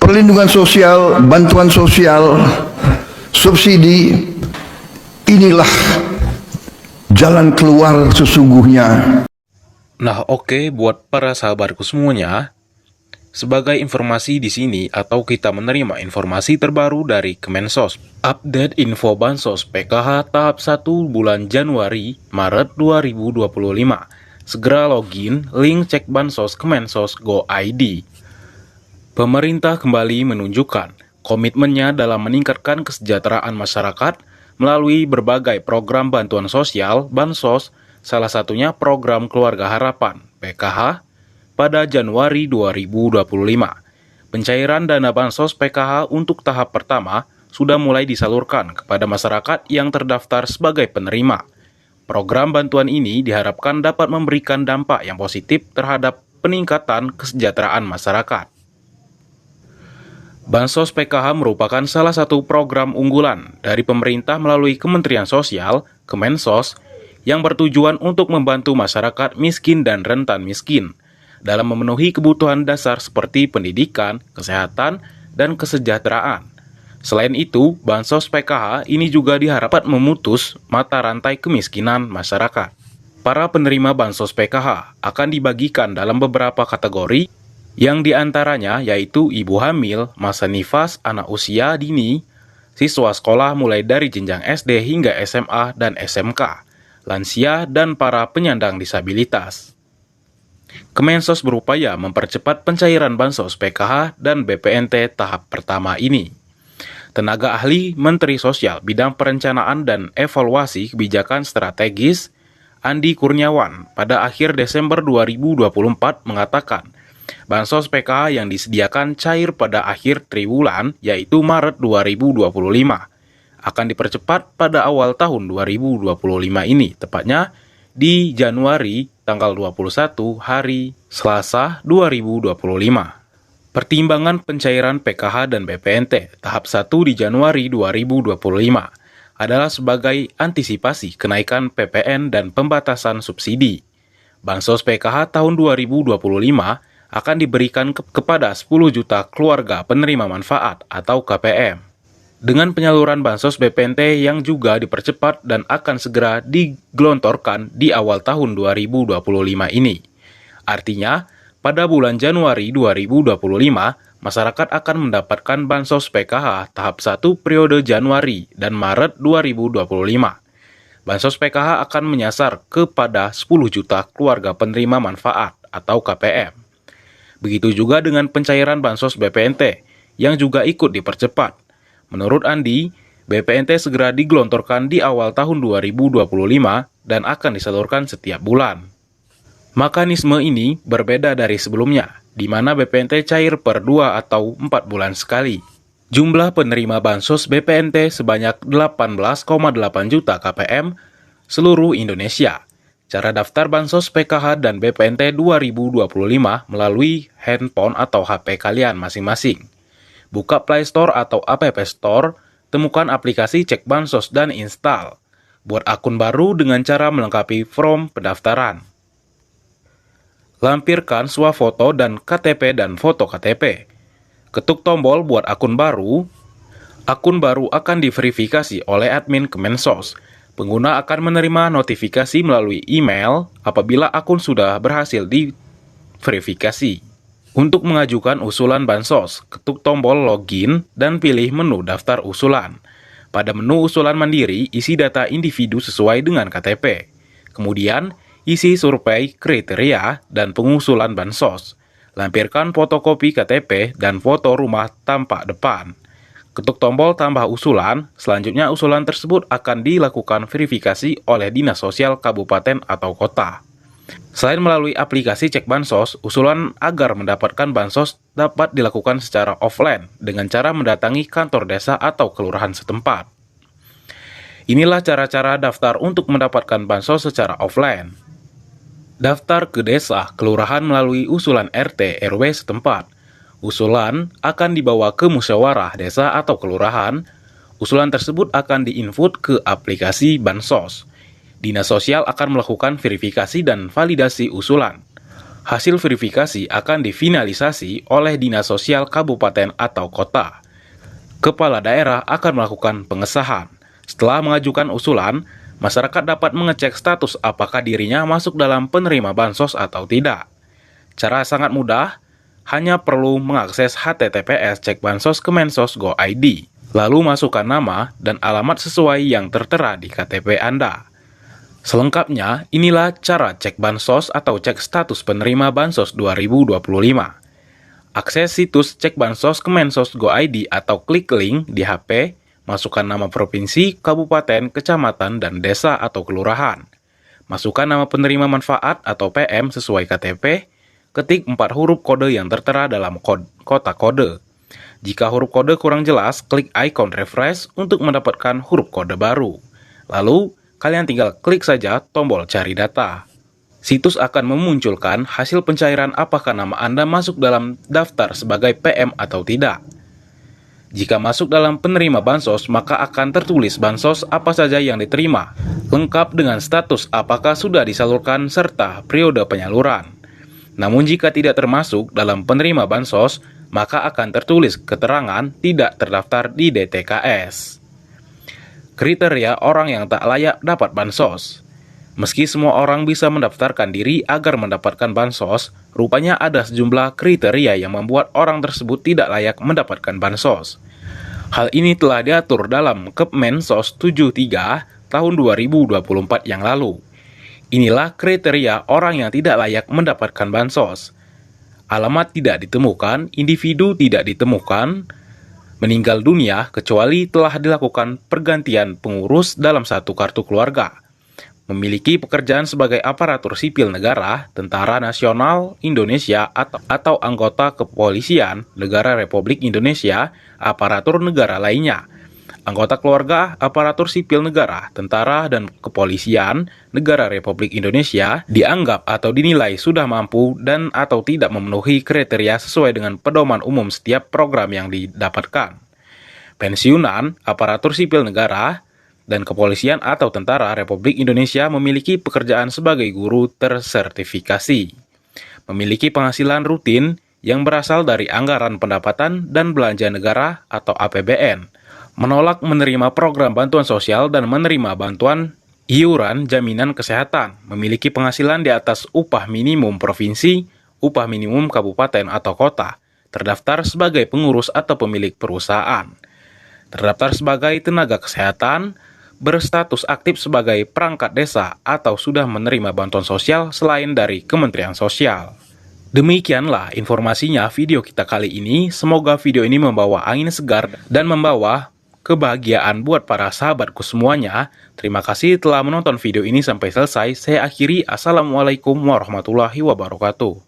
perlindungan sosial, bantuan sosial, subsidi, inilah jalan keluar sesungguhnya. Nah, oke, buat para sahabatku semuanya, sebagai informasi di sini atau kita menerima informasi terbaru dari Kemensos, update info Bansos PKH tahap 1 bulan Januari Maret 2025. Segera login link cek Bansos Kemensos Go ID. Pemerintah kembali menunjukkan komitmennya dalam meningkatkan kesejahteraan masyarakat melalui berbagai program bantuan sosial Bansos, salah satunya program Keluarga Harapan PKH pada Januari 2025. Pencairan dana Bansos PKH untuk tahap pertama sudah mulai disalurkan kepada masyarakat yang terdaftar sebagai penerima. Program bantuan ini diharapkan dapat memberikan dampak yang positif terhadap peningkatan kesejahteraan masyarakat. Bansos PKH merupakan salah satu program unggulan dari pemerintah melalui Kementerian Sosial, Kemensos, yang bertujuan untuk membantu masyarakat miskin dan rentan miskin dalam memenuhi kebutuhan dasar seperti pendidikan, kesehatan, dan kesejahteraan. Selain itu, Bansos PKH ini juga diharapkan memutus mata rantai kemiskinan masyarakat. Para penerima Bansos PKH akan dibagikan dalam beberapa kategori, yang diantaranya yaitu ibu hamil, masa nifas, anak usia dini, siswa sekolah mulai dari jenjang SD hingga SMA dan SMK, lansia, dan para penyandang disabilitas. Kemensos berupaya mempercepat pencairan Bansos PKH dan BPNT tahap pertama ini. Tenaga ahli Menteri Sosial Bidang Perencanaan dan Evaluasi Kebijakan Strategis, Andi Kurniawan, pada akhir Desember 2024 mengatakan, Bansos PKH yang disediakan cair pada akhir triwulan, yaitu Maret 2025, akan dipercepat pada awal tahun 2025 ini, tepatnya di Januari tanggal 21 hari Selasa 2025. Pertimbangan pencairan PKH dan BPNT tahap 1 di Januari 2025 adalah sebagai antisipasi kenaikan PPN dan pembatasan subsidi. Bansos PKH tahun 2025 akan diberikan kepada 10 juta keluarga penerima manfaat atau KPM. Dengan penyaluran Bansos BPNT yang juga dipercepat dan akan segera digelontorkan di awal tahun 2025 ini. Artinya, pada bulan Januari 2025, masyarakat akan mendapatkan Bansos PKH tahap 1 periode Januari dan Maret 2025. Bansos PKH akan menyasar kepada 10 juta keluarga penerima manfaat atau KPM. Begitu juga dengan pencairan Bansos BPNT yang juga ikut dipercepat. Menurut Andi, BPNT segera digelontorkan di awal tahun 2025 dan akan disalurkan setiap bulan. Mekanisme ini berbeda dari sebelumnya, di mana BPNT cair per 2 atau 4 bulan sekali. Jumlah penerima Bansos BPNT sebanyak 18,8 juta KPM seluruh Indonesia. Cara daftar Bansos PKH dan BPNT 2025 melalui handphone atau HP kalian masing-masing. Buka Play Store atau App Store, temukan aplikasi Cek Bansos dan install. Buat akun baru dengan cara melengkapi form pendaftaran. Lampirkan swafoto dan KTP dan foto KTP. Ketuk tombol buat akun baru. Akun baru akan diverifikasi oleh admin Kemensos. Pengguna akan menerima notifikasi melalui email apabila akun sudah berhasil diverifikasi. Untuk mengajukan usulan Bansos, ketuk tombol login dan pilih menu daftar usulan. Pada menu usulan mandiri, isi data individu sesuai dengan KTP. Kemudian, isi survei kriteria dan pengusulan Bansos. Lampirkan fotokopi KTP dan foto rumah tampak depan. Ketuk tombol tambah usulan, selanjutnya usulan tersebut akan dilakukan verifikasi oleh Dinas Sosial Kabupaten atau Kota. Selain melalui aplikasi Cek Bansos, usulan agar mendapatkan Bansos dapat dilakukan secara offline dengan cara mendatangi kantor desa atau kelurahan setempat. Inilah cara-cara daftar untuk mendapatkan Bansos secara offline. Daftar ke desa, kelurahan melalui usulan RT RW setempat. Usulan akan dibawa ke musyawarah desa atau kelurahan. Usulan tersebut akan diinput ke aplikasi Bansos. Dinas Sosial akan melakukan verifikasi dan validasi usulan. Hasil verifikasi akan difinalisasi oleh Dinas Sosial Kabupaten atau Kota. Kepala daerah akan melakukan pengesahan. Setelah mengajukan usulan, masyarakat dapat mengecek status apakah dirinya masuk dalam penerima bansos atau tidak. Cara sangat mudah, hanya perlu mengakses https cekbansos.kemensos.go.id, lalu masukkan nama dan alamat sesuai yang tertera di KTP Anda. Selengkapnya, inilah cara cek bansos atau cek status penerima bansos 2025. Akses situs cek bansos Kemensos.go.id atau klik link di HP, masukkan nama provinsi, kabupaten, kecamatan, dan desa atau kelurahan. Masukkan nama penerima manfaat atau PM sesuai KTP, ketik 4 huruf kode yang tertera dalam kotak kode. Jika huruf kode kurang jelas, klik icon refresh untuk mendapatkan huruf kode baru. Lalu, kalian tinggal klik saja tombol cari data. Situs akan memunculkan hasil pencairan apakah nama Anda masuk dalam daftar sebagai PM atau tidak. Jika masuk dalam penerima bansos, maka akan tertulis bansos apa saja yang diterima, lengkap dengan status apakah sudah disalurkan serta periode penyaluran. Namun jika tidak termasuk dalam penerima bansos, maka akan tertulis keterangan tidak terdaftar di DTKS. Kriteria orang yang tak layak dapat bansos. Meski semua orang bisa mendaftarkan diri agar mendapatkan bansos, rupanya ada sejumlah kriteria yang membuat orang tersebut tidak layak mendapatkan bansos. Hal ini telah diatur dalam Kemensos 73 tahun 2024 yang lalu. Inilah kriteria orang yang tidak layak mendapatkan bansos. Alamat tidak ditemukan, individu tidak ditemukan, meninggal dunia kecuali telah dilakukan pergantian pengurus dalam satu kartu keluarga, memiliki pekerjaan sebagai aparatur sipil negara, tentara nasional Indonesia atau anggota kepolisian negara Republik Indonesia, aparatur negara lainnya, anggota keluarga, aparatur sipil negara, tentara, dan kepolisian negara Republik Indonesia dianggap atau dinilai sudah mampu dan atau tidak memenuhi kriteria sesuai dengan pedoman umum setiap program yang didapatkan. Pensiunan, aparatur sipil negara, dan kepolisian atau tentara Republik Indonesia memiliki pekerjaan sebagai guru tersertifikasi, memiliki penghasilan rutin yang berasal dari anggaran pendapatan dan belanja negara atau APBN, menolak menerima program bantuan sosial dan menerima bantuan iuran jaminan kesehatan, memiliki penghasilan di atas upah minimum provinsi, upah minimum kabupaten atau kota, terdaftar sebagai pengurus atau pemilik perusahaan, terdaftar sebagai tenaga kesehatan, berstatus aktif sebagai perangkat desa atau sudah menerima bantuan sosial selain dari Kementerian Sosial. Demikianlah informasinya video kita kali ini. Semoga video ini membawa angin segar dan membawa kebahagiaan buat para sahabatku semuanya. Terima kasih telah menonton video ini sampai selesai. Saya akhiri. Assalamualaikum warahmatullahi wabarakatuh.